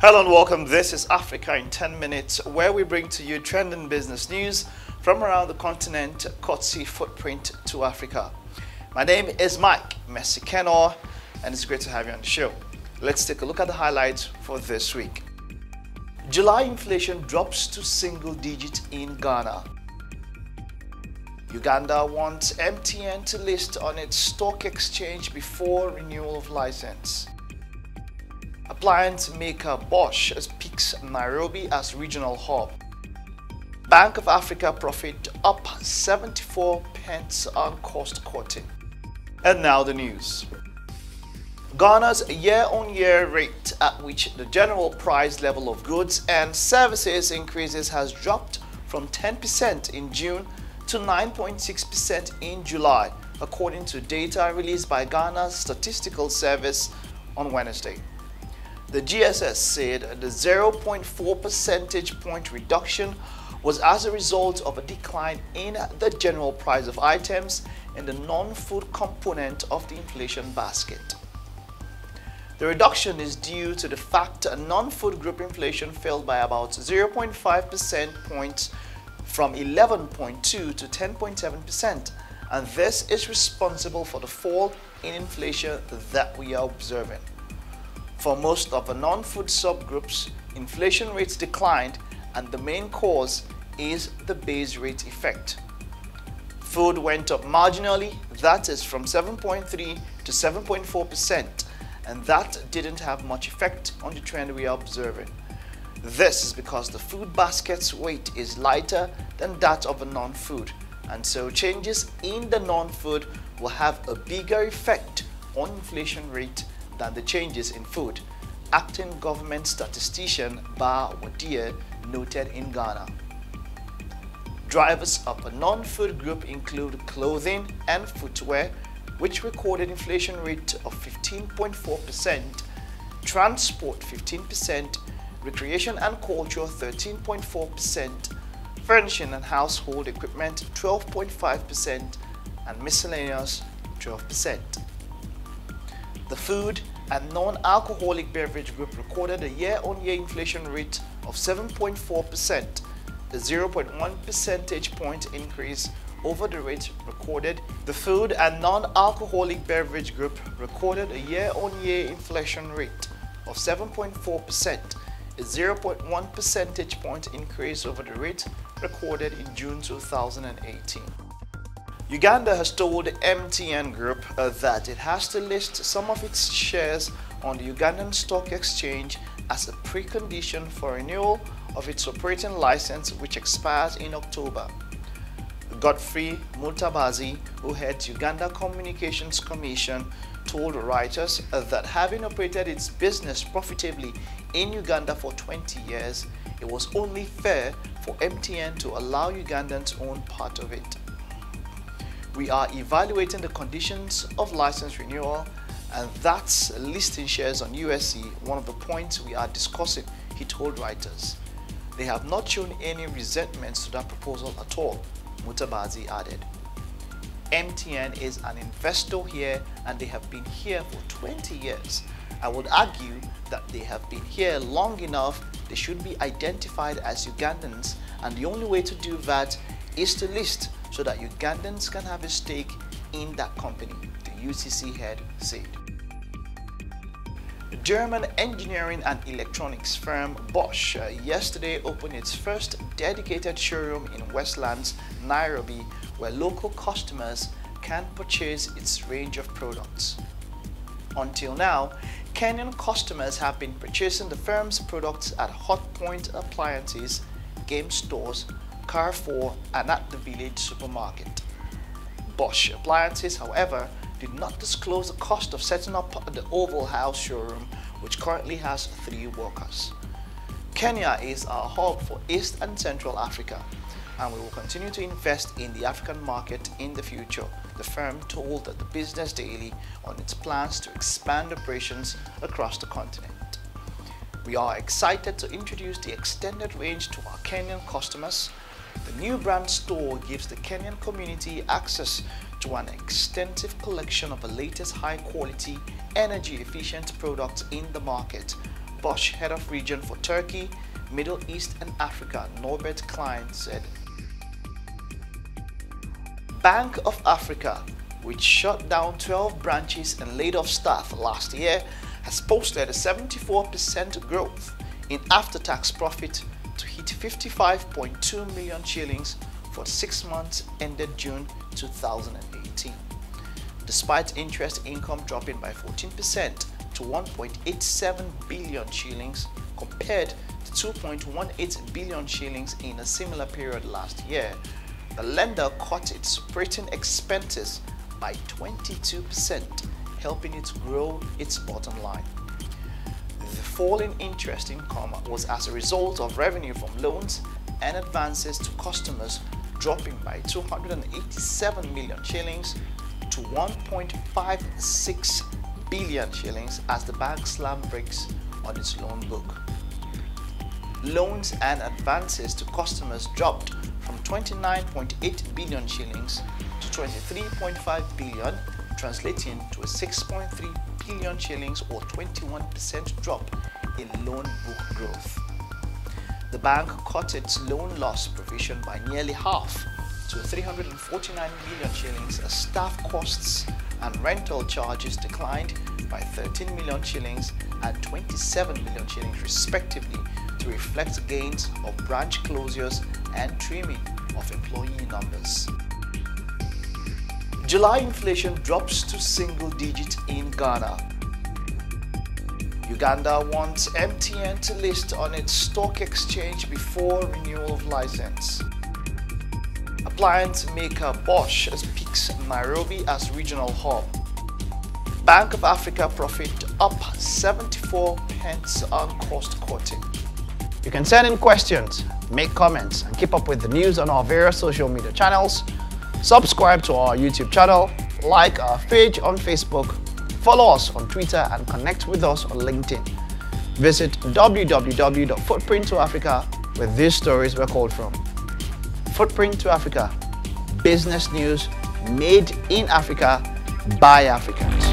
Hello and welcome. This is Africa in 10 minutes, where we bring to you trending business news from around the continent, courtesy Footprint to Africa. My name is Mike Messi-Kenor, and it's great to have you on the show. Let's take a look at the highlights for this week. July inflation drops to single digit in Ghana. Uganda wants MTN to list on its stock exchange before renewal of license. Appliance maker Bosch picks Nairobi as regional hub. Bank of Africa profit up 74 pence on cost cutting. And now the news. Ghana's year-on-year rate at which the general price level of goods and services increases has dropped from 10% in June to 9.6% in July, according to data released by Ghana's Statistical Service on Wednesday. The GSS said the 0.4 percentage point reduction was as a result of a decline in the general price of items in the non-food component of the inflation basket. The reduction is due to the fact that non-food group inflation fell by about 0.5 percent points from 11.2 to 10.7%, and this is responsible for the fall in inflation that we are observing. For most of the non-food subgroups, inflation rates declined, and the main cause is the base rate effect. Food went up marginally, that is from 7.3 to 7.4%, and that didn't have much effect on the trend we are observing. This is because the food basket's weight is lighter than that of the non-food, and so changes in the non-food will have a bigger effect on inflation rate than the changes in food, acting government statistician Ba Wadia noted in Ghana. Drivers of a non-food group include clothing and footwear, which recorded inflation rate of 15.4%, transport 15%, recreation and culture 13.4%, furnishing and household equipment 12.5%, and miscellaneous 12%. The food and non-alcoholic beverage group recorded a year-on-year inflation rate of 7.4%, a 0.1 percentage point increase over the rate recorded. The food and non-alcoholic beverage group recorded a year-on-year inflation rate of 7.4%, a 0.1 percentage point increase over the rate recorded in June 2018. Uganda has told the MTN Group that it has to list some of its shares on the Ugandan Stock Exchange as a precondition for renewal of its operating license, which expires in October. Godfrey Mutabazi, who heads Uganda Communications Commission, told writers that having operated its business profitably in Uganda for 20 years, it was only fair for MTN to allow Ugandans to own part of it. We are evaluating the conditions of license renewal, and that's listing shares on USC, one of the points we are discussing, he told writers. They have not shown any resentments to that proposal at all, Mutabazi added. MTN is an investor here, and they have been here for 20 years. I would argue that they have been here long enough. They should be identified as Ugandans, and the only way to do that is to list so that Ugandans can have a stake in that company, the UCC head said. The German engineering and electronics firm Bosch yesterday opened its first dedicated showroom in Westlands, Nairobi, where local customers can purchase its range of products. Until now, Kenyan customers have been purchasing the firm's products at Hotpoint Appliances, game stores, Carrefour, and at the village supermarket. Bosch Appliances, however, did not disclose the cost of setting up the Oval House showroom, which currently has 3 workers. Kenya is our hub for East and Central Africa, and we will continue to invest in the African market in the future, the firm told the Business Daily on its plans to expand operations across the continent. We are excited to introduce the extended range to our Kenyan customers. The new brand store gives the Kenyan community access to an extensive collection of the latest high-quality, energy-efficient products in the market, Bosch Head of Region for Turkey, Middle East and Africa, Norbert Klein, said. Bank of Africa, which shut down 12 branches and laid off staff last year, has posted a 74% growth in after-tax profit to hit 55.2 million shillings for 6 months ended June 2018. Despite interest income dropping by 14% to 1.87 billion shillings compared to 2.18 billion shillings in a similar period last year, the lender cut its operating expenses by 22%, helping it grow its bottom line. The fall in interest income was as a result of revenue from loans and advances to customers dropping by 287 million shillings to 1.56 billion shillings as the bank slammed brakes on its loan book. Loans and advances to customers dropped from 29.8 billion shillings to 23.5 billion, translating to a 6.3 billion shillings or 21% drop in loan book growth. The bank cut its loan loss provision by nearly half to 349 million shillings as staff costs and rental charges declined by 13 million shillings and 27 million shillings respectively to reflect gains of branch closures and trimming of employee numbers. July inflation drops to single digit in Ghana. Uganda wants MTN to list on its stock exchange before renewal of license. Appliance maker Bosch picks Nairobi as regional hub. Bank of Africa profit up 74 pence on cost cutting. You can send in questions, make comments, and keep up with the news on our various social media channels. Subscribe to our YouTube channel, like our page on Facebook, follow us on Twitter, and connect with us on LinkedIn. Visit www.footprint2africa where these stories were called from. Footprint to Africa, business news made in Africa by Africans.